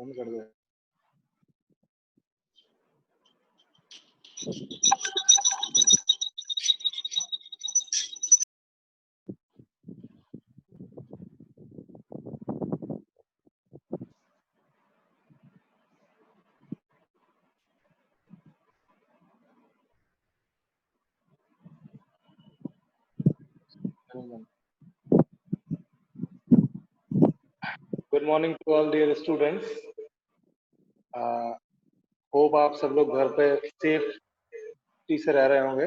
Phone कर दे। Good morning to all dear students. Hope आप सब लोग घर पे सेफ्टी से रह रहे होंगे,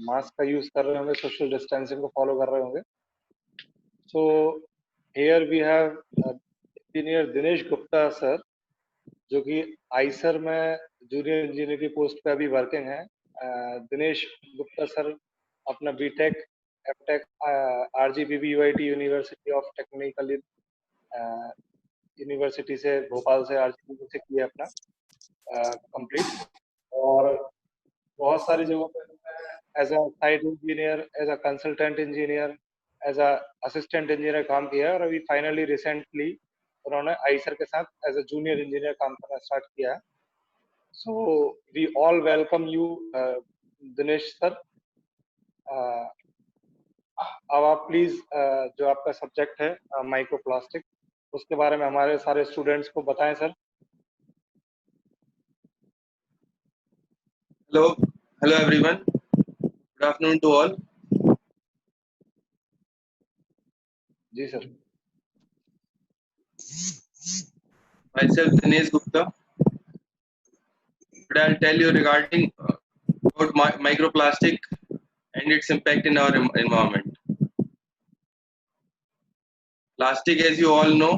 मास्क का यूज कर रहे होंगे, सोशल डिस्टेंसिंग को फॉलो कर रहे होंगे। So here we have engineer Dinesh Gupta sir, जो कि आईसर में जूनियर इंजीनियर की पोस्ट पे अभी वर्किंग है। दिनेश गुप्ता सर अपना BTech MTech RGPV UIT university of technical university से, भोपाल से आरजीपीवी से किया अपना कंप्लीट, और बहुत सारी जगहों पे as a site engineer, as a consultant engineer, as a assistant engineer काम किया है, और अभी फाइनली रिसेंटली उन्होंने आईसर के साथ एज अ जूनियर इंजीनियर काम करना स्टार्ट किया है। So we all welcome you Dinesh sir. अब आप प्लीज जो आपका सब्जेक्ट है माइक्रोप्लास्टिक, उसके बारे में हमारे सारे स्टूडेंट्स को बताएं sir. Hello everyone. Good afternoon to all. जी sir. Myself Dinesh Gupta. But I'll tell you regarding about microplastic and its impact in our environment. Plastic, as you all know,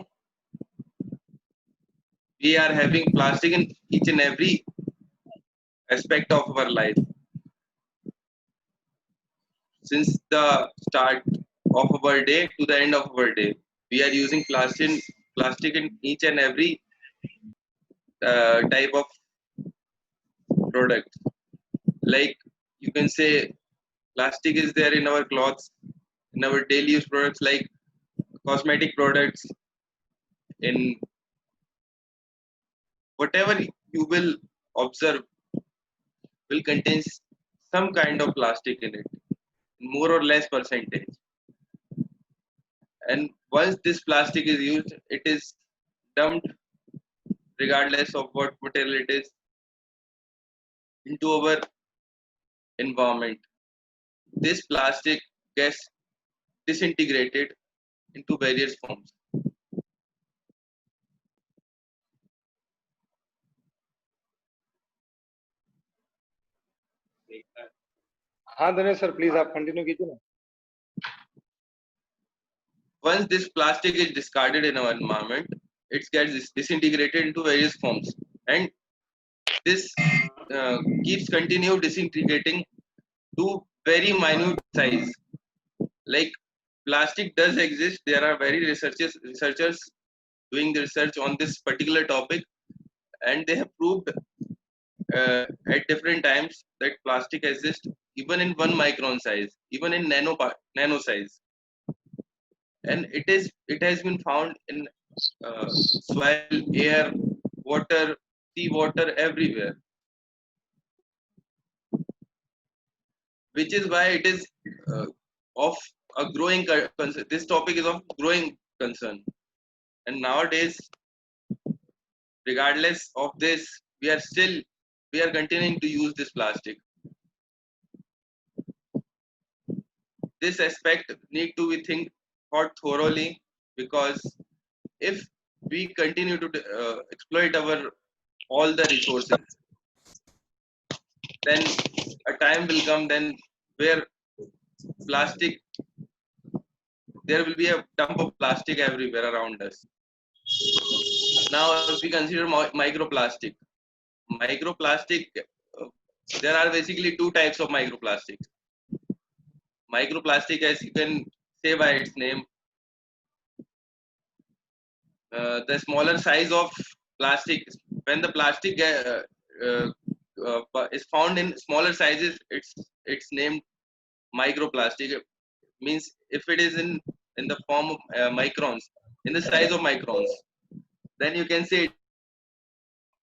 we are having plastic in each and every aspect of our life. Since the start of our day to the end of our day, we are using plastic in each and every type of product. Like you can say, plastic is there in our clothes, in our daily use products like cosmetic products, in whatever you will observe will contain some kind of plastic in it, more or less percentage. And once this plastic is used, it is dumped, regardless of what material it is, into our environment. This plastic gets disintegrated into various forms. हाँ Dinesh sir, please आप continue कीजिए ना। Once this plastic is discarded in our environment, it gets disintegrated into various forms, and this keeps continue disintegrating to very minute size. Like plastic does exist. There are very researchers doing the research on this particular topic, and they have proved at different times that plastic exists even in 1 micron size, even in nano size, and it has been found in soil, air, water, sea water, everywhere, which is why it is of a growing concern. This topic is of growing concern, and nowadays, regardless of this, we are continuing to use this plastic. This aspect need to be thought thoroughly, because if we continue to exploit our all the resources, then a time will come then where plastic there will be a dump of plastic everywhere around us. Now if we consider microplastic, there are basically two types of microplastic. Microplastic, as you can say by its name, the smaller size of plastic. When the plastic is found in smaller sizes, it's named microplastic. Means if it is in the form of microns, in the size of microns, then you can say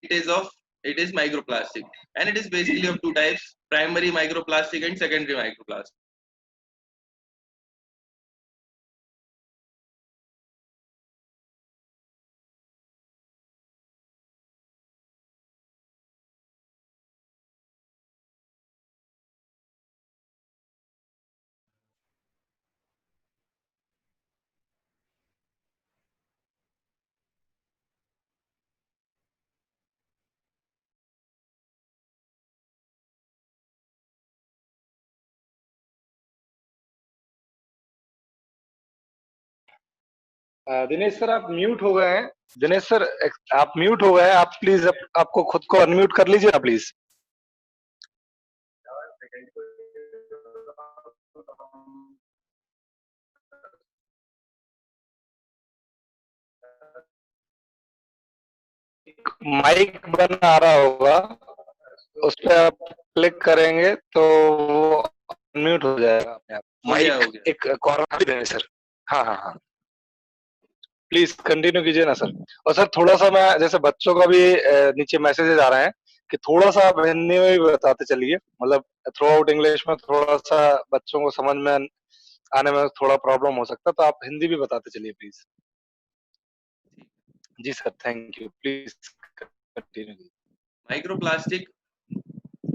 it is microplastic, and it is basically of two types: primary microplastic and secondary microplastic. Dinesh sir आप mute हो गए हैं। Dinesh sir आप mute हो गए हैं, आप please आपको खुद को अनम्यूट कर लीजिए ना प्लीज। माइक बन आ रहा होगा, उस पर आप क्लिक करेंगे तो वो अनम्यूट हो जाएगा अपने आप। माइक एक कॉर्नर पे देंगे सर। हाँ हाँ हाँ, प्लीज कंटिन्यू कीजिए ना सर। और सर थोड़ा सा मैं, जैसे बच्चों का भी नीचे मैसेजेस आ रहे हैं कि थोड़ा सा आप हिंदी में भी बताते चलिए, मतलब थ्रू आउट इंग्लिश में थोड़ा सा बच्चों को समझ में आने में थोड़ा प्रॉब्लम हो सकता है, तो आप हिंदी भी बताते चलिए प्लीज। जी sir, thank you, please continue. Microplastic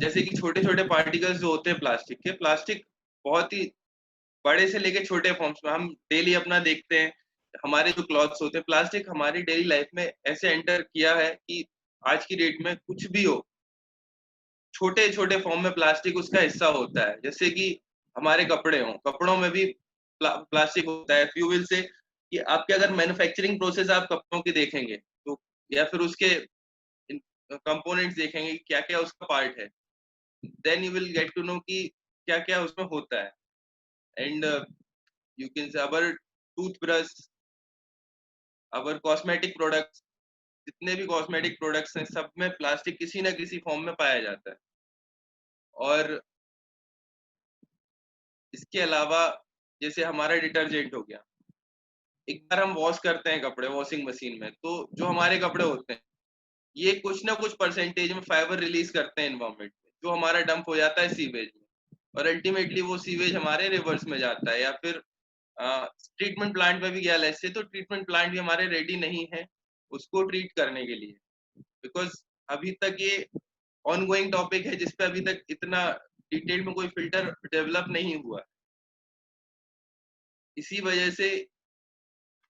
जैसे कि छोटे छोटे पार्टिकल्स जो होते हैं प्लास्टिक के, प्लास्टिक बहुत ही बड़े से लेके छोटे फॉर्म्स में हम डेली अपना देखते हैं। हमारे जो क्लॉथ्स होते हैं, प्लास्टिक हमारी डेली लाइफ में ऐसे एंटर किया है कि आज की डेट में कुछ भी हो, छोटे छोटे फॉर्म में प्लास्टिक उसका हिस्सा होता है। जैसे कि हमारे कपड़े हों, कपड़ों में भी प्लास्टिक होता है। फ्यूल से कि आपके अगर मैन्युफैक्चरिंग प्रोसेस आप कपड़ों की देखेंगे तो, या फिर उसके कंपोनेंट्स देखेंगे क्या क्या उसका पार्ट है, then you will get to know कि क्या क्या उसमें होता है। And you can say our toothbrush, our cosmetic products, जितने भी कॉस्मेटिक प्रोडक्ट्स हैं सब में प्लास्टिक किसी ना किसी फॉर्म में पाया जाता है। और इसके अलावा जैसे हमारा डिटर्जेंट हो गया, एक बार हम वॉश करते हैं कपड़े वॉशिंग मशीन में, तो जो हमारे कपड़े होते हैं ये कुछ ना कुछ परसेंटेज में फाइबर रिलीज करते हैं एनवायरमेंट में, जो हमारा डंप हो जाता है सीवेज में, और अल्टीमेटली वो सीवेज हमारे रिवर्स में जाता है। या फिर ट्रीटमेंट प्लांट में भी गया ऐसे, तो ट्रीटमेंट प्लांट भी हमारे रेडी नहीं है उसको ट्रीट करने के लिए, बिकॉज अभी तक ये ऑनगोइंग टॉपिक है जिसपे अभी तक इतना डिटेल में कोई फिल्टर डेवलप नहीं हुआ। इसी वजह से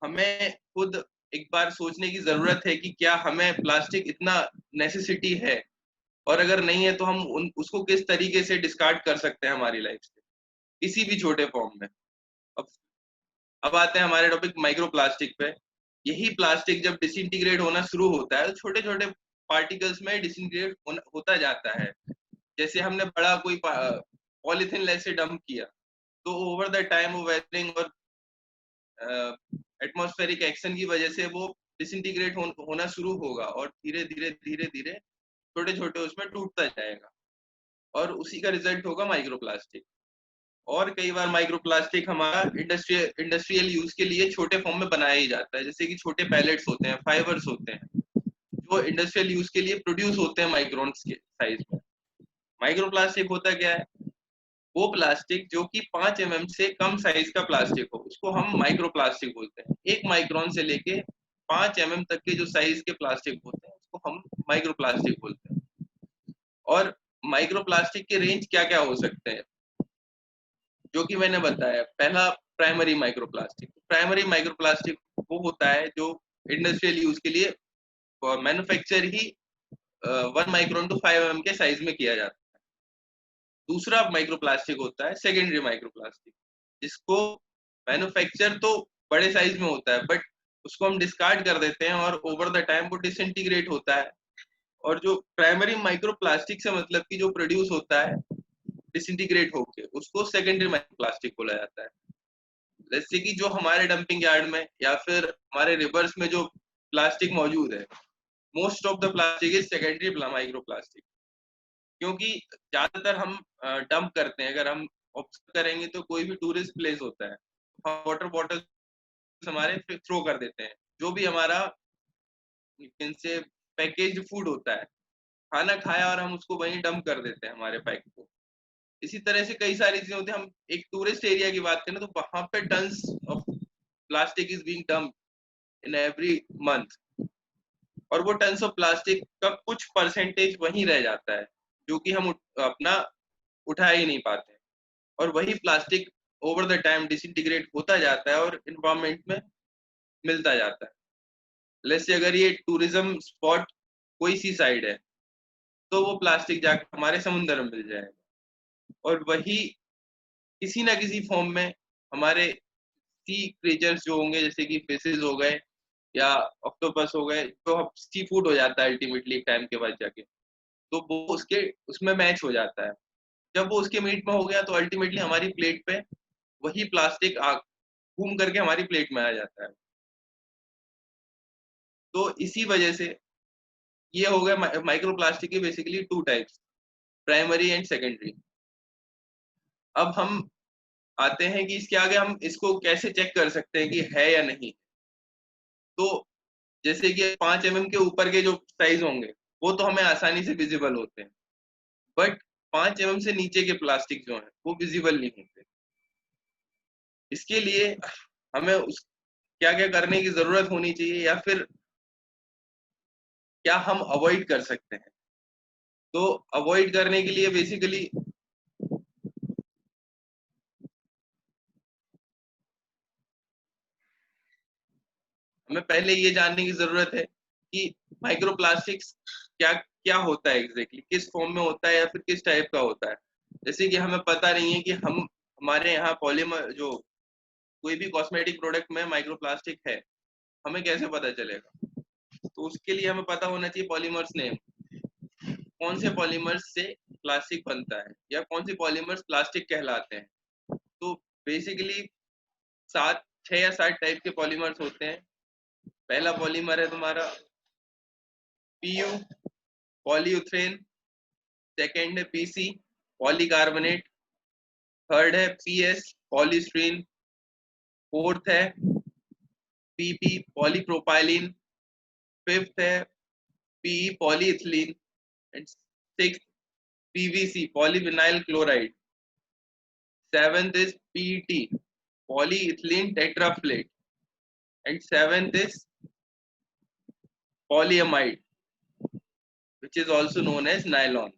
हमें खुद एक बार सोचने की जरूरत है कि क्या हमें प्लास्टिक इतना नेसेसिटी है, और अगर नहीं है तो हम उसको किस तरीके से डिस्कार्ड कर सकते हैं हमारी लाइफ से किसी भी छोटे फॉर्म में। अब अब आते हैं हमारे टॉपिक माइक्रो प्लास्टिक पे। यही प्लास्टिक जब डिसइंटीग्रेट होना शुरू होता है तो छोटे छोटे पार्टिकल्स में डिसइंटीग्रेट होता जाता है। जैसे हमने बड़ा कोई पॉलीथिन ऐसे डंप किया तो ओवर द टाइम वो वेदरिंग और एटमॉस्फेरिक एक्शन की वजह से वो डिसइंटीग्रेट होना शुरू होगा, और धीरे धीरे धीरे धीरे छोटे छोटे उसमें टूटता जाएगा, और उसी का रिजल्ट होगा माइक्रोप्लास्टिक। और कई बार माइक्रोप्लास्टिक हमारा इंडस्ट्रियल यूज के लिए छोटे फॉर्म में बनाया ही जाता है। जैसे कि छोटे पैलेट्स होते हैं, फाइबर्स होते हैं जो इंडस्ट्रियल यूज के लिए प्रोड्यूस होते हैं माइक्रोन्स के साइज में। माइक्रोप्लास्टिक होता क्या है? वो प्लास्टिक जो कि 5 mm से कम साइज का प्लास्टिक हो उसको हम माइक्रोप्लास्टिक बोलते हैं। 1 माइक्रोन से लेके 5 mm तक के जो साइज के प्लास्टिक होते हैं उसको हम माइक्रोप्लास्टिक बोलते हैं। और माइक्रोप्लास्टिक के रेंज क्या क्या हो सकते हैं, जो कि मैंने बताया। पहला, प्राइमरी माइक्रोप्लास्टिक। प्राइमरी माइक्रोप्लास्टिक वो होता है जो इंडस्ट्रियल यूज के लिए मैन्युफैक्चर ही 1 माइक्रोन टू 5 mm के साइज में किया जाता है। दूसरा माइक्रोप्लास्टिक होता है सेकेंडरी माइक्रोप्लास्टिक, जिसको मैन्युफैक्चर तो बड़े साइज में होता है बट उसको हम डिस्कार्ड कर देते हैं और ओवर द टाइम वो डिसइंटीग्रेट होता है। और जो प्राइमरी माइक्रोप्लास्टिक से मतलब कि जो प्रोड्यूस होता है डिसइंटीग्रेट होके, उसको सेकेंडरी माइक्रोप्लास्टिक बोला जाता है। जैसे कि जो हमारे डंपिंग यार्ड में या फिर हमारे रिवर्स में जो प्लास्टिक मौजूद है, most of the plastic is secondary microplastic, क्योंकि ज्यादातर हम डंप करते हैं। अगर हम ऑब्जर्व करेंगे तो कोई भी टूरिस्ट प्लेस होता है, हम वाटर बॉटल हमारे थ्रो कर देते हैं, जो भी हमारा इनसे पैकेज्ड फूड होता है, खाना खाया और हम उसको वहीं डंप कर देते हैं हमारे पैक को। इसी तरह से कई सारी चीजें होती हैं। हम एक टूरिस्ट एरिया की बात करें तो वहां पे tons of plastic is being dumped in every month, और वो टन्स ऑफ प्लास्टिक का कुछ परसेंटेज वहीं रह जाता है जो कि हम अपना उठा ही नहीं पाते, और वही plastic over the time disintegrate होता जाता है और इन्वायरमेंट में मिलता जाता है। जैसे अगर ये टूरिज्म स्पॉट कोई सी साइड है तो वो प्लास्टिक जाकर हमारे समुद्र में मिल जाएगा, और वही किसी ना किसी फॉर्म में हमारे सी क्रीचर्स जो होंगे, जैसे कि फिशेज हो गए या ऑक्टोपस हो गए, तो सी फूड हो जाता है अल्टीमेटली एक टाइम के बाद जाके, तो वो उसके उसमें मैच हो जाता है। जब वो उसके मीट में हो गया तो अल्टीमेटली हमारी प्लेट पे वही प्लास्टिक घूम करके हमारी प्लेट में आ जाता है। तो इसी वजह से ये हो गया माइक्रो प्लास्टिक के basically two types, primary and secondary. अब हम आते हैं कि इसके आगे हम इसको कैसे चेक कर सकते हैं कि है या नहीं। तो जैसे कि 5 mm के ऊपर के जो साइज होंगे वो तो हमें आसानी से विजिबल होते हैं, बट 5 mm से नीचे के प्लास्टिक जो हैं वो विजिबल नहीं होते। इसके लिए हमें उस क्या क्या करने की जरूरत होनी चाहिए, या फिर क्या हम अवॉइड कर सकते हैं। तो अवॉइड करने के लिए बेसिकली हमें पहले ये जानने की जरूरत है कि माइक्रोप्लास्टिक्स क्या क्या होता है, एग्जैक्टली किस फॉर्म में होता है या फिर किस टाइप का होता है। जैसे कि हमें पता नहीं है कि हम हमारे यहाँ पॉलीमर जो कोई भी कॉस्मेटिक प्रोडक्ट में माइक्रोप्लास्टिक है, हमें कैसे पता चलेगा। तो उसके लिए हमें पता होना चाहिए पॉलीमर्स नेम, कौन से पॉलीमर्स से प्लास्टिक बनता है या कौन से पॉलीमर्स प्लास्टिक कहलाते हैं। तो बेसिकली 6 या 7 टाइप के पॉलीमर्स होते हैं। पहला पॉलीमर है तुम्हारा PU, पॉलीयूथेन। सेकेंड है PC, पॉलीकार्बोनेट। थर्ड है PS, पॉलीस्टीरीन। फोर्थ है PP, पॉलीप्रोपाइलीन। फिफ्थ है PE, polyethylene. And sixth PVC, polyvinyl chloride. Seventh is PET, polyethylene tetraflate. And seventh is polyamide, which is also known as nylon.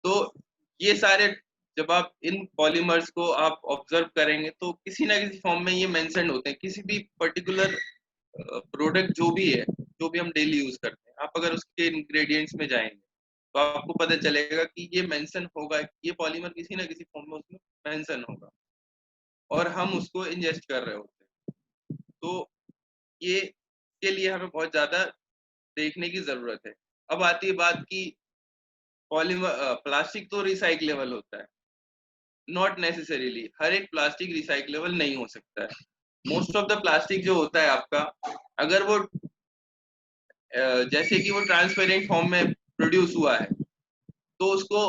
तो ये सारे जब आप इन polymers को आप ऑब्जर्व करेंगे तो किसी ना किसी फॉर्म में ये मेंशन होते हैं। किसी भी पर्टिकुलर प्रोडक्ट जो भी है, जो भी हम डेली यूज करते हैं, आप अगर उसके इंग्रेडिएंट्स में जाएंगे तो आपको पता चलेगा कि ये मेंशन होगा, ये पॉलीमर किसी ना किसी फॉर्म में उसमें मेंशन होगा और हम उसको इंजेस्ट कर रहे होते हैं। तो ये के लिए हमें बहुत ज्यादा देखने की जरूरत है। अब आती है बात की पॉलीमर प्लास्टिक तो रिसाइक्लेबल होता है, नॉट नेसेसरीली हर एक प्लास्टिक रिसाइक्लेबल नहीं हो सकता है। मोस्ट ऑफ द प्लास्टिक जो होता है आपका, अगर वो जैसे कि वो ट्रांसपेरेंट फॉर्म में प्रोड्यूस हुआ है तो उसको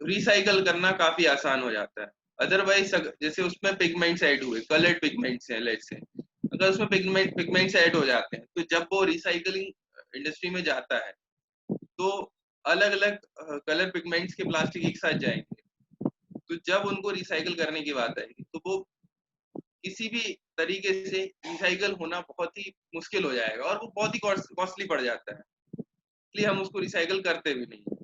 रिसाइकल करना काफी आसान हो जाता है। अदरवाइज जैसे उसमें पिगमेंट्स ऐड हुए, कलर्ड पिगमेंट्स हैं लेट्स से, अगर उसमें पिगमेंट्स ऐड हो जाते हैं तो जब वो रिसाइकलिंग इंडस्ट्री में जाता है तो अलग अलग कलर पिगमेंट्स के प्लास्टिक एक साथ जाएंगे। तो जब उनको रिसाइकल करने की बात आएगी तो वो किसी भी तरीके से रिसाइकल होना बहुत ही मुश्किल हो जाएगा और वो बहुत ही कॉस्टली पड़ जाता है, इसलिए हम उसको रिसाइकल करते भी नहीं।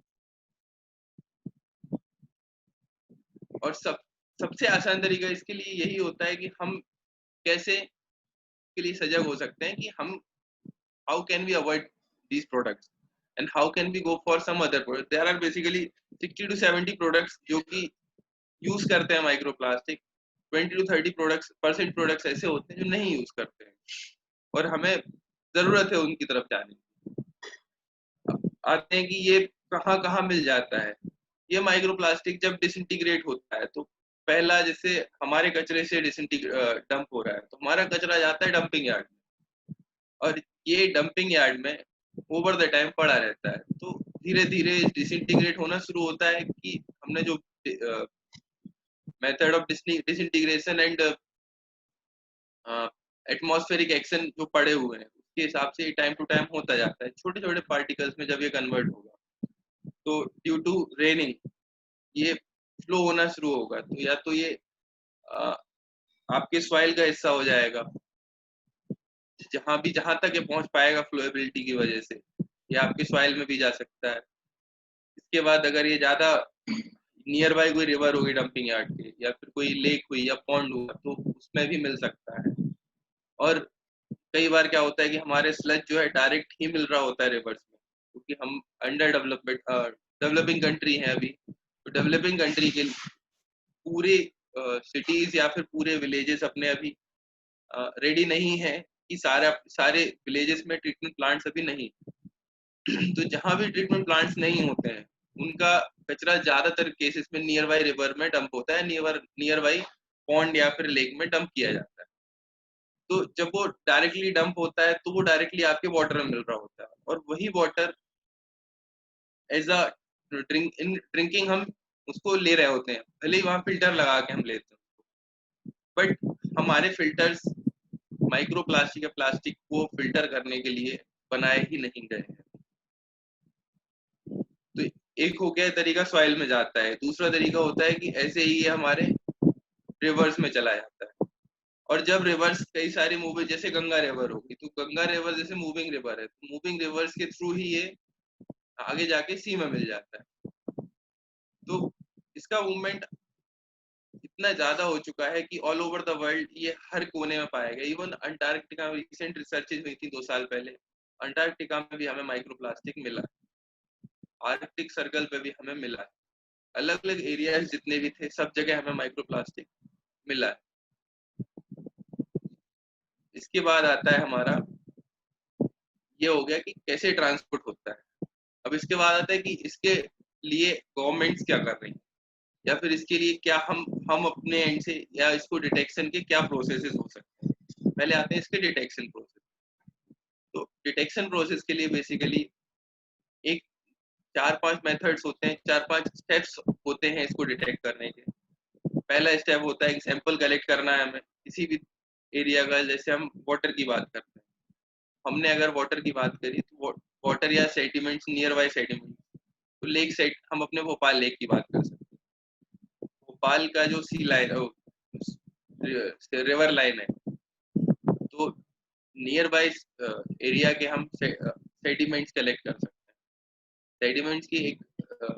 और सबसे आसान तरीका इसके लिए यही होता है कि हम कैसे के लिए सजग हो सकते हैं कि हम how can we avoid these products and how can we go for some other product. There are basically 60 to 70 products जो कि यूज करते हैं माइक्रोप्लास्टिक। 20 to 30% प्रोडक्ट्स ऐसे होते हैं जो नहीं यूज करते हैं और हमें जरूरत है उनकी तरफ जाने की। आते हैं कि ये कहाँ कहाँ मिल जाता है। ये माइक्रोप्लास्टिक जब डिसइंटीग्रेट होता है तो पहला जैसे हमारे कचरे से डंप हो रहा है तो हमारा कचरा जाता है डंपिंग यार्ड में, और ये डंपिंग यार्ड में ओवर द टाइम पड़ा रहता है। तो धीरे धीरे डिसइंटीग्रेट होना शुरू होता है कि हमने जो method of disintegration and atmospheric action जो पड़े हुए हैं उसके हिसाब से टाइम टू टाइम होता जाता है छोटे छोटे पार्टिकल्स में जब ये कन्वर्ट होगा। तो ड्यू टू रेनिंग ये फ्लो होना शुरू होगा, तो या तो ये आपके सॉइल का हिस्सा हो जाएगा, जहां तक ये पहुंच पाएगा फ्लोएबिलिटी की वजह से, ये आपके सॉइल में भी जा सकता है। इसके बाद अगर ये ज्यादा नियर बाय कोई रिवर होगी डंपिंग यार्ड के, या फिर कोई लेक हुई या पॉन्ड हुआ, तो उसमें भी मिल सकता है। और कई बार क्या होता है कि हमारे स्लज जो है डायरेक्ट ही मिल रहा होता है रिवर्स में, क्योंकि हम अंडर डेवलपिंग कंट्री है अभी। तो डेवलपिंग कंट्री के पूरे सिटीज या फिर पूरे विलेजेस अपने अभी रेडी नहीं है कि सारे विलेजेस में ट्रीटमेंट प्लांट्स अभी नहीं। तो जहां भी ट्रीटमेंट प्लांट्स नहीं होते हैं, उनका कचरा ज्यादातर केसेस में नियर बाई रिवर में डंप होता है, नियर बाई पॉन्ड या फिर लेक में डंप किया जाता है। तो जब वो डायरेक्टली डंप होता है तो वो डायरेक्टली आपके वाटर में मिल रहा होता है, और वही वाटर एज अ ड्रिंकिंग हम उसको ले रहे होते हैं, भले ही वहां फिल्टर लगा के हम लेते हैं, बट हमारे फिल्टर्स माइक्रो प्लास्टिक या प्लास्टिक को फिल्टर करने के लिए बनाए ही नहीं गए हैं। तो एक हो गया तरीका सॉइल में जाता है, दूसरा तरीका होता है कि ऐसे ही ये हमारे रिवर्स में चला जाता है। और जब रिवर्स कई सारी मूविंग, जैसे गंगा रिवर होगी, तो गंगा रिवर जैसे मूविंग रिवर है, तो मूविंग रिवर्स के थ्रू ही ये आगे जाके सी में मिल जाता है। तो इसका मूवमेंट इतना ज्यादा हो चुका है कि ऑल ओवर द वर्ल्ड ये हर कोने में पाया गया। इवन अंटार्कटिका में रिसेंट रिसर्चेज हुई थी 2 साल पहले, अंटार्कटिका में भी हमें माइक्रोप्लास्टिक मिला, आर्कटिक सर्कल पे भी हमें मिला है, अलग अलग एरियाज जितने भी थे सब जगह हमें माइक्रोप्लास्टिक मिला है। इसके बाद आता है हमारा, ये हो गया कि कैसे ट्रांसपोर्ट होता है। अब इसके बाद आता है कि इसके लिए गवर्नमेंट्स क्या कर रही हैं, या फिर इसके लिए क्या हम अपने एंड से, या इसको डिटेक्शन के क्या प्रोसेसेस हो सकते हैं। पहले आते हैं इसके डिटेक्शन प्रोसेस। तो डिटेक्शन प्रोसेस के लिए बेसिकली एक 4-5 मेथड्स होते हैं, 4-5 स्टेप्स होते हैं इसको डिटेक्ट करने के। पहला स्टेप होता है कि सैंपल कलेक्ट करना है हमें किसी भी एरिया का। जैसे हम वाटर की बात करते हैं, हमने अगर वाटर की बात करी तो वाटर या सेडिमेंट्स, नियर बाय सेडिमेंट्स, तो लेक साइड हम अपने भोपाल लेक की बात कर सकते हैं। भोपाल का जो सी लाइन, रिवर लाइन है, तो नियर बाय एरिया के हम सेडिमेंट्स कलेक्ट कर सकते हैं। सेडिमेंट्स की एक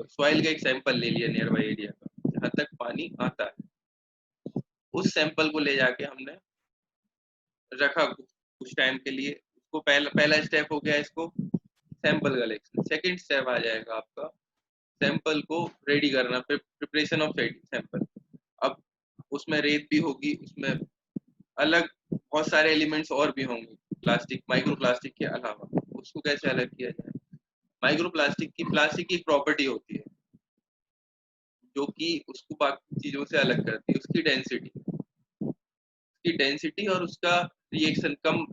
सॉइल का एक सैंपल ले लिया नियर बाय एरिया का, जहाँ तक पानी आता है, उस सैंपल को ले जाके हमने रखा कुछ टाइम के लिए। उसको पहला स्टेप हो गया इसको सैंपल कलेक्शन। सेकंड स्टेप आ जाएगा आपका सैंपल को रेडी करना, प्रिपरेशन ऑफ सैंपल। अब उसमें रेत भी होगी, उसमें अलग बहुत सारे एलिमेंट्स और भी होंगे प्लास्टिक, माइक्रो प्लास्टिक के अलावा। उसको कैसे अलग किया जाए? माइक्रो प्लास्टिक की प्रॉपर्टी होती है जो कि उसको बाकी चीजों से अलग करती है, उसकी डेंसिटी और उसका रिएक्शन कम।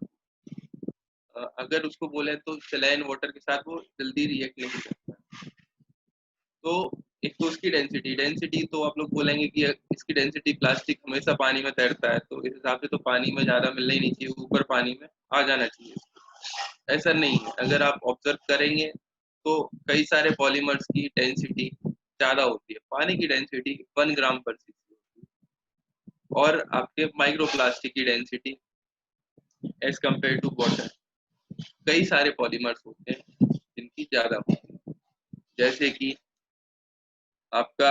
अगर उसको बोले तो सलाइन वाटर के साथ वो जल्दी रिएक्ट नहीं करता। तो एक तो उसकी डेंसिटी तो आप लोग बोलेंगे कि इसकी डेंसिटी, प्लास्टिक हमेशा पानी में तैरता है, तो इस हिसाब से तो पानी में ज्यादा मिलना ही नहीं चाहिए, ऊपर पानी में आ जाना चाहिए। ऐसा नहीं है, अगर आप ऑब्जर्व करेंगे तो कई सारे पॉलीमर्स की डेंसिटी ज्यादा होती है। पानी की डेंसिटी 1 ग्राम पर cc होती है, और आपके माइक्रोप्लास्टिक की density as compare to water कई सारे पॉलीमर्स होते हैं जिनकी ज्यादा होती है। जैसे कि आपका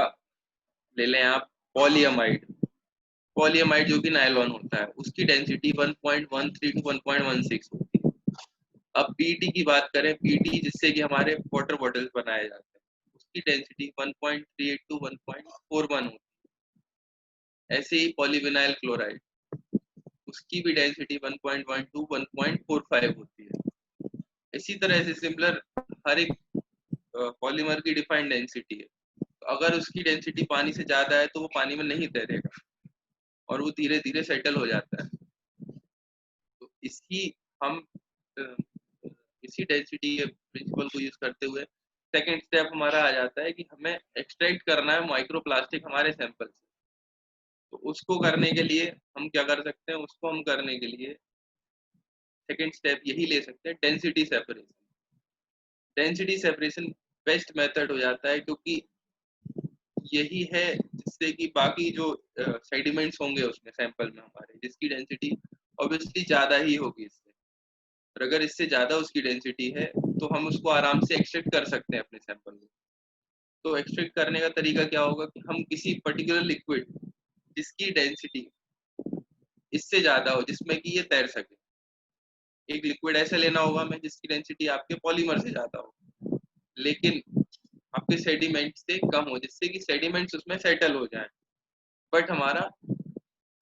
ले लें आप पॉलीअमाइड। पॉलीअमाइड जो कि नायलॉन होता है, उसकी डेंसिटी 1.13 टू 1.16 होती है। अब पीईटी की बात करें, पीईटी जिससे कि हमारे वाटर बॉटल्स बनाए जाते हैं, उसकी डेंसिटी 1.38 टू 1.41 होती है। ऐसे ही पॉलीविनाइल क्लोराइड, उसकी भी डेंसिटी 1.12 टू 1.45 होती है। इसी तरह से सिमिलर हर एक पॉलीमर की डिफाइंड डेंसिटी है। तो अगर उसकी डेंसिटी पानी से ज्यादा है तो वो पानी में नहीं तैरेगा और वो धीरे धीरे सेटल हो जाता है। तो हम इसी डेंसिटी के प्रिंसिपल को यूज करते हुए सेकंड स्टेप हमारा आ जाता है कि हमें एक्सट्रैक्ट करना है माइक्रोप्लास्टिक हमारे सैंपल से। तो उसको करने के लिए हम क्या कर सकते हैं? उसको हम करने के लिए सेकेंड स्टेप यही ले सकते हैं, density separation. Density separation best method हो जाता है, क्योंकि यही है जिससे कि बाकी जो सेडिमेंट्स होंगे उसमें सैंपल में हमारे, जिसकी डेंसिटी ऑब्वियसली ज़्यादा ही होगी इससे, और अगर इससे ज़्यादा उसकी डेंसिटी है तो हम उसको आराम से एक्सट्रैक्ट कर सकते हैं अपने सैंपल में। तो एक्सट्रैक्ट करने का तरीका क्या होगा कि हम किसी पर्टिकुलर लिक्विड जिसकी डेंसिटी इससे ज़्यादा हो, जिसमें कि ये तैर सके, एक लिक्विड ऐसे लेना होगा हमें जिसकी डेंसिटी आपके पॉलीमर से ज़्यादा हो, लेकिन आपके सेडिमेंट से कम हो, जिससे कि सेडिमेंट्स उसमें सेटल हो जाए, बट हमारा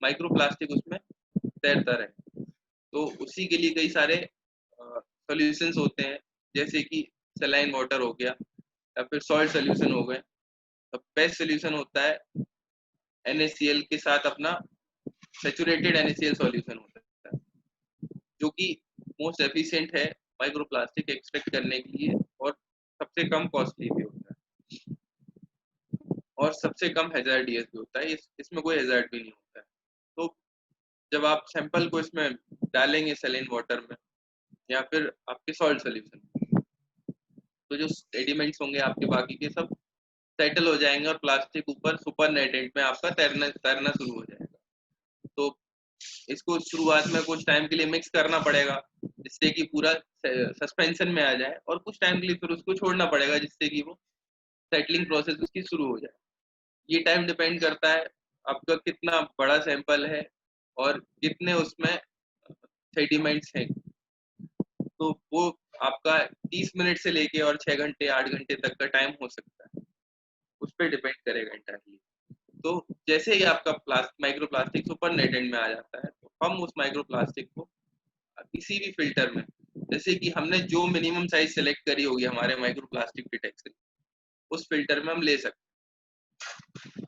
माइक्रोप्लास्टिक उसमें तैरता रहे। तो उसी के लिए कई सारे सॉल्यूशंस होते हैं, जैसे कि सलाइन वाटर हो गया या फिर सॉल्ट सॉल्यूशन हो गए। तो बेस्ट सॉल्यूशन होता है NaCl के साथ अपना सैचुरेटेड NaCl सॉल्यूशन होता है, जो कि मोस्ट एफिशिएंट है माइक्रोप्लास्टिक एक्सट्रैक्ट करने के लिए, और सबसे कम कॉस्टली भी होता है, और सबसे कम हैजार्डियस भी होता है। इसमें कोई हैजार्ड भी नहीं होता है। तो जब आप सैंपल को इसमें डालेंगे सलाइन वाटर में या फिर आपके सॉल्ट सॉल्यूशन, तो जो सेडिमेंट्स होंगे आपके बाकी के सब सेटल हो जाएंगे और प्लास्टिक ऊपर सुपर नेटेंट में आपका तैरना शुरू हो जाएगा। तो इसको शुरुआत में कुछ टाइम के लिए मिक्स करना पड़ेगा जिससे कि पूरा सस्पेंशन में आ जाए, और कुछ टाइम के लिए फिर उसको छोड़ना पड़ेगा जिससे कि वो सेटलिंग प्रोसेस उसकी शुरू हो जाए। ये टाइम डिपेंड करता है आपका कितना बड़ा सैंपल है और कितने उसमें सेडिमेंट्स हैं। तो वो आपका 30 मिनट से लेके और 6 घंटे 8 घंटे तक का टाइम हो सकता है, उस पर डिपेंड करेगा इंटायरली। तो जैसे ही आपका माइक्रो प्लास्टिक सुपर नेटेंट में आ जाता है, तो हम उस माइक्रो प्लास्टिक को किसी भी फिल्टर में, जैसे कि हमने जो मिनिमम साइज सेलेक्ट करी होगी हमारे माइक्रो प्लास्टिक डिटेक्शन, उस फिल्टर में हम ले सकते हैं।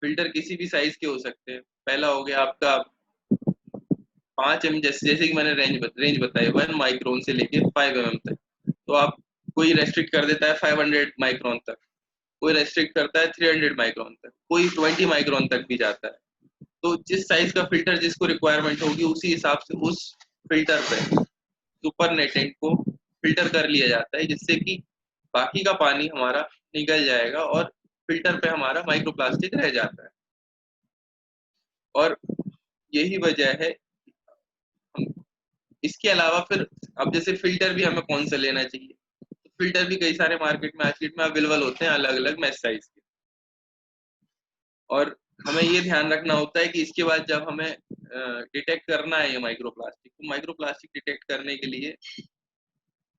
फिल्टर किसी भी साइज के हो सकते हैं। पहला हो गया आपका 5 mm, जैसे कि मैंने रेंज बताई 1 माइक्रोन से लेके 5 mm तक। तो आप कोई रेस्ट्रिक्ट कर देता है 500 माइक्रोन तक, कोई रेस्ट्रिक्ट करता है 300 माइक्रोन तक, कोई 20 माइक्रोन तक भी जाता है। तो जिस साइज का फिल्टर जिसको रिक्वायरमेंट होगी उसी हिसाब से उस फिल्टर पे सुपर नेटेंट को फिल्टर कर लिया जाता है, जिससे कि बाकी का पानी हमारा निकल जाएगा और फिल्टर पे हमारा माइक्रोप्लास्टिक रह जाता है। और यही वजह है हम इसके अलावा फिर, अब जैसे फिल्टर भी हमें कौन सा लेना चाहिए, तो फिल्टर भी कई सारे मार्केट में अवेलेबल होते हैं अलग अलग मैश साइज के। और हमें ये ध्यान रखना होता है कि इसके बाद जब हमें डिटेक्ट करना है ये माइक्रोप्लास्टिक, तो माइक्रोप्लास्टिक डिटेक्ट करने के लिए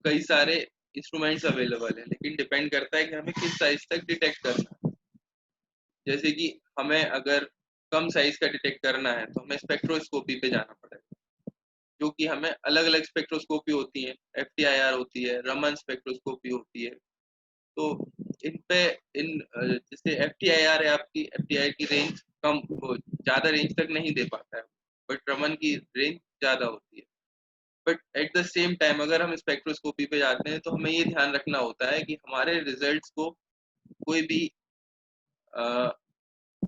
कई सारे इंस्ट्रूमेंट्स अवेलेबल है, लेकिन डिपेंड करता है कि हमें किस साइज तक डिटेक्ट करना है। जैसे कि हमें अगर कम साइज का डिटेक्ट करना है तो हमें स्पेक्ट्रोस्कोपी पे जाना पड़ेगा, जो कि हमें अलग अलग स्पेक्ट्रोस्कोपी होती है, FTIR होती है, रमन स्पेक्ट्रोस्कोपी होती है। तो इन पे जैसे FTIR है, आपकी FTIR की रेंज कम, ज्यादा रेंज तक नहीं दे पाता है, बट रमन की रेंज ज्यादा होती है। But at the same time अगर हम स्पेक्ट्रोस्कोपी पे जाते हैं तो हमें ये ध्यान रखना होता है कि हमारे रिजल्ट्स को कोई भी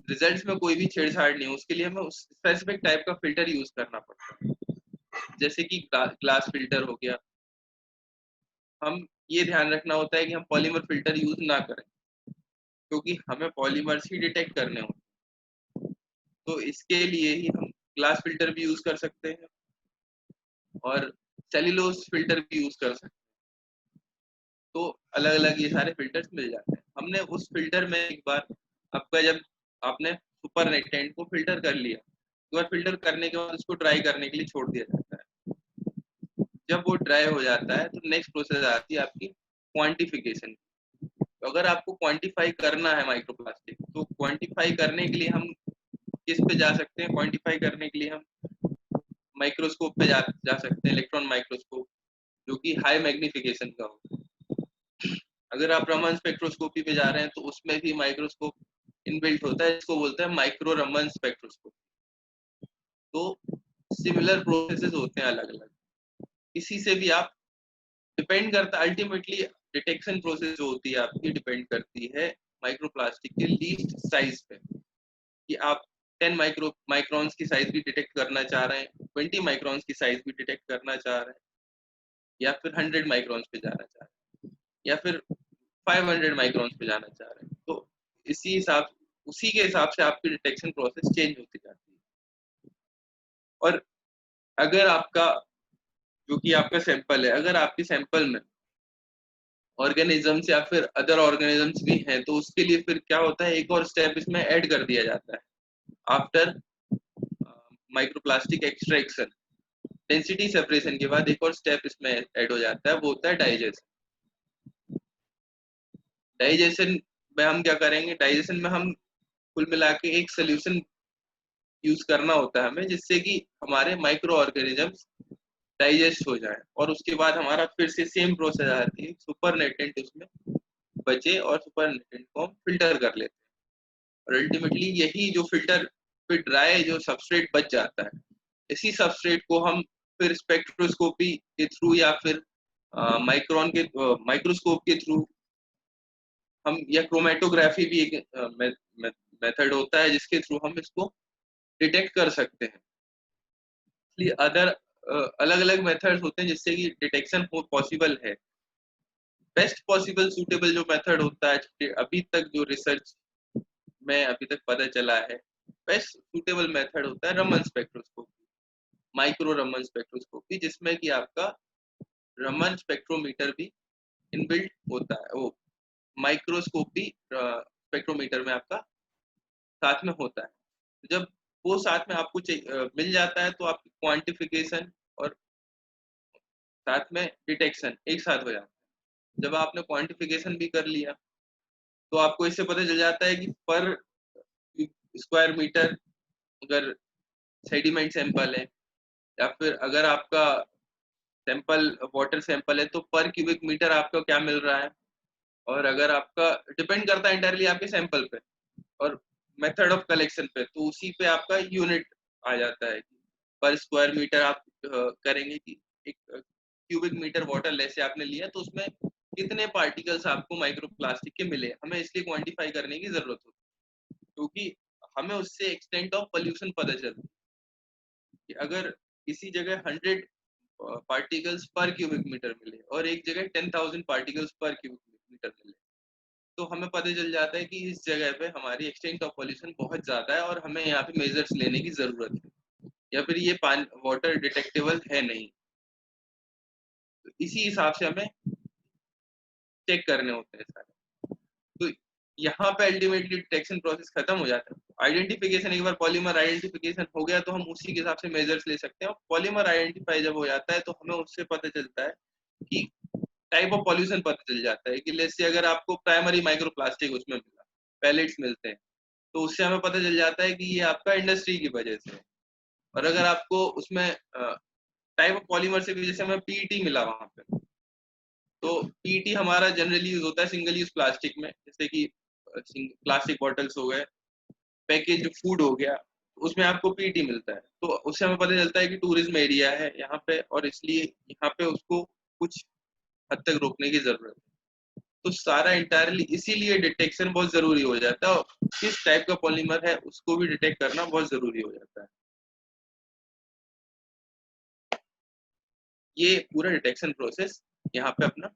रिजल्ट्स में कोई भी छेड़छाड़ नहीं हो, उसके लिए हमें उस स्पेसिफिक टाइप का फिल्टर यूज करना पड़ता है। जैसे कि ग्लास फिल्टर हो गया, हम ये ध्यान रखना होता है कि हम पॉलीमर फिल्टर यूज ना करें, क्योंकि हमें पॉलीमर्स ही डिटेक्ट करने होते हैं। तो इसके लिए ही हम ग्लास फिल्टर भी यूज कर सकते हैं और सेल्यूलोज फिल्टर भी यूज कर सकते हैं। तो अलग अलग ये सारे फिल्टर्स मिल जाते हैं। हमने उस फिल्टर में एक बार आपका, जब आपने सुपर नेटेंट को फिल्टर कर लिया, एक बार फिल्टर करने के बाद उसको ड्राई करने के लिए छोड़ दिया जाता है। जब वो ड्राई हो जाता है तो नेक्स्ट प्रोसेस आती है आपकी क्वांटिफिकेशन। तो अगर आपको क्वांटिफाई करना है माइक्रोप्लास्टिक, तो क्वांटिफाई करने के लिए हम किस पे जा सकते हैं? क्वांटिफाई करने के लिए हम माइक्रोस्कोप पे जा सकते हैं, इलेक्ट्रॉन माइक्रोस्कोप, जो कि हाई मैग्निफिकेशन का हो। अगर आप रमन स्पेक्ट्रोस्कोपी पे जा रहे हैं तो उसमें भी माइक्रोस्कोप इनबिल्ट होता है, इसको बोलते हैं माइक्रो रमन स्पेक्ट्रोस्कोप। तो सिमिलर प्रोसेसेस होते हैं अलग अलग, इसी से भी आप डिपेंड करता है अल्टीमेटली डिटेक्शन प्रोसेस जो होती है आपकी डिपेंड करती है माइक्रोप्लास्टिक के लीस्ट साइज पे, कि आप 10 माइक्रॉन्स की साइज भी डिटेक्ट करना चाह रहे हैं, 20 माइक्रॉन्स की साइज भी डिटेक्ट करना चाह रहे हैं, या फिर 100 माइक्रॉन्स पे जाना चाह रहे हैं, या फिर 500 माइक्रॉन्स पे जाना चाह रहे हैं। तो उसी के हिसाब से आपकी डिटेक्शन प्रोसेस चेंज होती जाती है। और अगर आपका जो कि आपका सैंपल है, अगर आपके सैंपल में ऑर्गेनिजम्स या फिर अदर ऑर्गेनिजम्स भी हैं, तो उसके लिए फिर क्या होता है, एक और स्टेप इसमें ऐड कर दिया जाता है। After microplastic extraction, density separation के बाद एक और स्टेप इसमें ऐड हो जाता है, वो होता है डाइजेशन। डाइजेशन में हम क्या करेंगे, डाइजेशन में हम कुल मिला के एक सोल्यूशन यूज करना होता है हमें, जिससे कि हमारे माइक्रो ऑर्गेनिजम्स डाइजेस्ट हो जाए, और उसके बाद हमारा फिर से सेम प्रोसेस आती है, सुपर नेटेंट उसमें बचे और सुपर नेटेंट को हम फिल्टर कर लेते हैं। और अल्टीमेटली यही जो फिल्टर फिर ड्राई जो सबस्ट्रेट बच जाता है, इसी सबस्ट्रेट को हम फिर स्पेक्ट्रोस्कोपी के थ्रू या फिर माइक्रोस्कोप के थ्रू हम, या क्रोमेटोग्राफी भी एक मेथड होता है जिसके थ्रू हम इसको डिटेक्ट कर सकते हैं। इसलिए अदर अलग अलग मेथड्स होते हैं जिससे कि डिटेक्शन हो पॉसिबल है। बेस्ट पॉसिबल सूटेबल जो मेथड होता है अभी तक जो रिसर्च में अभी तक पता चला है, बेस्ट सूटेबल मेथड होता है Raman spectroscopy, micro Raman spectroscopy, जिसमें कि आपका रमन स्पेक्ट्रोमीटर भी इनबिल्ट होता है, वो माइक्रोस्कोपी स्पेक्ट्रोमीटर में आपका साथ में होता है। जब वो साथ में आपको मिल जाता है, तो आपकी क्वांटिफिकेशन और साथ में डिटेक्शन एक साथ हो जाता है। जब आपने क्वांटिफिकेशन भी कर लिया, तो आपको इससे पता चल जाता है कि पर स्क्वायर मीटर अगर सेडिमेंट सैंपल है, या फिर अगर आपका सैंपल वाटर सैंपल है, तो पर क्यूबिक मीटर आपको क्या मिल रहा है। और अगर आपका डिपेंड करता है इंटायरली आपके सैंपल पे और मेथड ऑफ कलेक्शन पे, तो उसी पे आपका यूनिट आ जाता है कि पर स्क्वायर मीटर आप करेंगे कि एक क्यूबिक मीटर वाटर लेसे आपने लिया, तो उसमें कितने पार्टिकल्स आपको माइक्रोप्लास्टिक के मिले, हमें इसलिए क्वांटिफाई करने की जरूरत होती है, क्योंकि हमें उससे एक्सटेंट ऑफ पोल्यूशन पता चलती है कि अगर किसी जगह 100 पार्टिकल्स पर क्यूबिक मीटर मिले और एक जगह 10,000 पार्टिकल्स पर क्यूबिक मीटर मिले, तो हमें पता चल जाता है कि इस जगह पे हमारी एक्सटेंट ऑफ पॉल्यूशन बहुत ज्यादा है और हमें यहाँ पे मेजर्स लेने की जरूरत है, या फिर ये वाटर डिटेक्टेबल है नहीं। तो इसी हिसाब से हमें चेक करने होते हैं सारे। तो यहाँ पे अल्टीमेटली डिटेक्शन प्रोसेस खत्म हो जाता है। आइडेंटिफिकेशन, एक बार पॉलीमर आइडेंटिफिकेशन हो गया, तो हम उसी के हिसाब से मेजर्स ले सकते हैं। और पॉलीमर आइडेंटिफाई जब हो जाता है, तो हमें उससे पता चलता है कि टाइप ऑफ पॉल्यूशन पता चल जाता है कि जैसे अगर आपको प्राइमरी माइक्रोप्लास्टिक उसमें मिला, पैलेट्स मिलते हैं, तो उससे हमें पता चल जाता है कि ये आपका इंडस्ट्री की वजह से है। और अगर आपको उसमें टाइप ऑफ पॉलीमर से भी, जैसे हमें पीईटी मिला वहां पे, तो पीईटी हमारा जनरली यूज होता है सिंगल यूज प्लास्टिक में, जैसे कि प्लास्टिक बॉटल्स हो गए, पैकेज फूड हो गया, उसमें आपको पीईटी मिलता है। तो उससे हमें पता चलता है कि टूरिज्म एरिया है यहाँ पे, और इसलिए यहाँ पे उसको कुछ हद तक रोकने की जरूरत है। तो सारा इंटायरली इसीलिए डिटेक्शन बहुत जरूरी हो जाता है, और किस टाइप का पॉलीमर है उसको भी डिटेक्ट करना बहुत जरूरी हो जाता है। ये पूरा डिटेक्शन प्रोसेस यहाँ पे अपना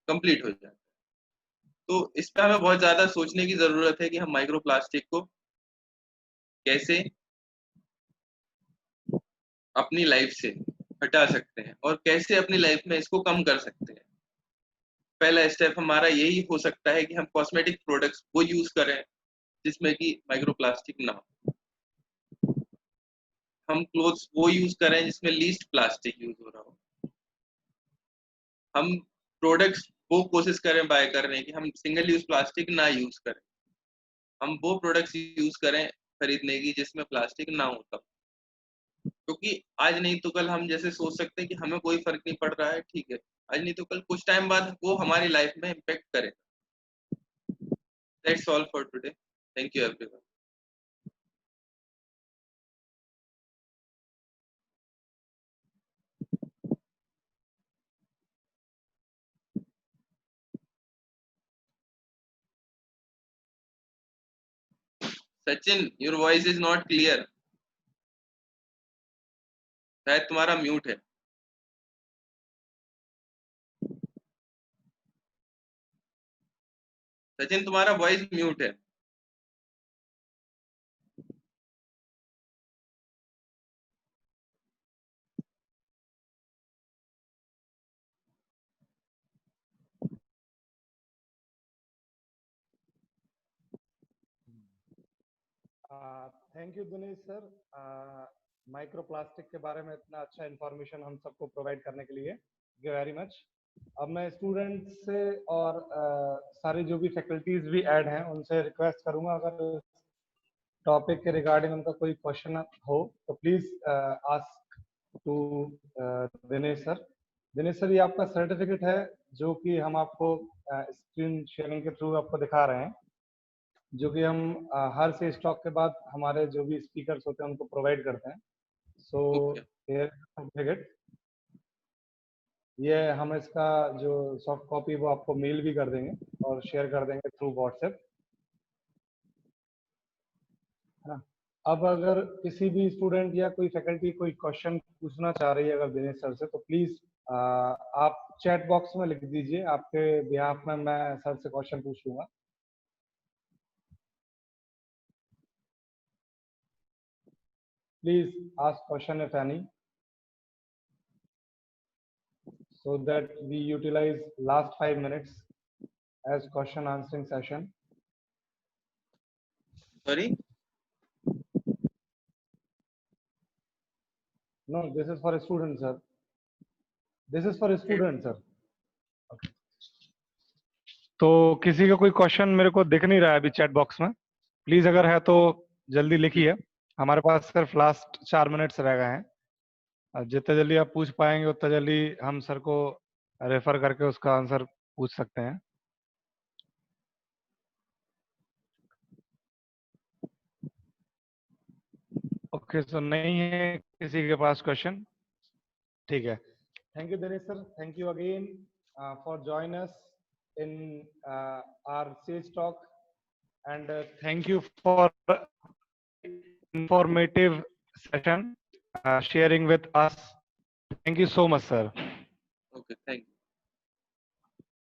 कंप्लीट हो जाता है। तो इस पे हमें बहुत ज्यादा सोचने की जरूरत है कि हम माइक्रोप्लास्टिक को कैसे अपनी लाइफ से हटा सकते हैं और कैसे अपनी लाइफ में इसको कम कर सकते हैं। पहला स्टेप हमारा यही हो सकता है कि हम कॉस्मेटिक प्रोडक्ट्स वो यूज करें जिसमें कि माइक्रोप्लास्टिक ना हो। हम क्लोथ्स वो यूज करें जिसमें लीस्ट प्लास्टिक यूज हो रहा हो। हम प्रोडक्ट्स वो कोशिश करें बाय करने की हम सिंगल यूज प्लास्टिक ना यूज करें। हम वो प्रोडक्ट्स यूज करें खरीदने की जिसमें प्लास्टिक ना हो तब। क्योंकि आज नहीं तो कल हम जैसे सोच सकते हैं कि हमें कोई फर्क नहीं पड़ रहा है, ठीक है, आज नहीं तो कल कुछ टाइम बाद वो हमारी लाइफ में इम्पेक्ट करे। That's all for today. Thank you everyone. Sachin, your voice is not clear. शायद तुम्हारा म्यूट है. सचिन, तुम्हारा वॉइस म्यूट है. Thank you Dinesh sir, micro plastic के बारे में इतना अच्छा इंफॉर्मेशन हम सबको प्रोवाइड करने के लिए थैंक यू वेरी मच। अब मैं स्टूडेंट्स से और सारे जो भी फैकल्टीज भी ऐड हैं उनसे रिक्वेस्ट करूंगा, अगर टॉपिक के रिगार्डिंग उनका कोई क्वेश्चन हो तो please ask to Dinesh sir. Dinesh sir, ये आपका सर्टिफिकेट है जो कि हम आपको स्क्रीन शेयरिंग के थ्रू आपको दिखा रहे हैं, जो कि हम हर से स्टॉक के बाद हमारे जो भी स्पीकर्स होते हैं उनको प्रोवाइड करते हैं। सो सर्टिफिकेट ये हम इसका जो सॉफ्ट कॉपी वो आपको मेल भी कर देंगे और शेयर कर देंगे थ्रू व्हाट्सएप, है ना। अब अगर किसी भी स्टूडेंट या कोई फैकल्टी कोई क्वेश्चन पूछना चाह रही है अगर दिनेश सर से, तो प्लीज आप चैट बॉक्स में लिख दीजिए, आपके बिहाफ में मैं सर से क्वेश्चन पूछ लूंगा। Please ask question if any, so that we utilize last 5 minutes as question answering session. Sorry? No, this is for a student, sir. This is for a student, sir. Okay. तो किसी का कोई question मेरे को दिख नहीं रहा है अभी चैट बॉक्स में, प्लीज अगर है तो जल्दी लिखिए। हमारे पास सिर्फ लास्ट 4 मिनट्स रह गए हैं, जितने जल्दी आप पूछ पाएंगे उतना जल्दी हम सर को रेफर करके उसका आंसर पूछ सकते हैं। ओके, सो नहीं है किसी के पास क्वेश्चन, ठीक है। Thank you Dinesh sir, thank you again for join us in our sage talk, and thank you for informative session sharing with us. Thank you so much, sir. Okay, thank you.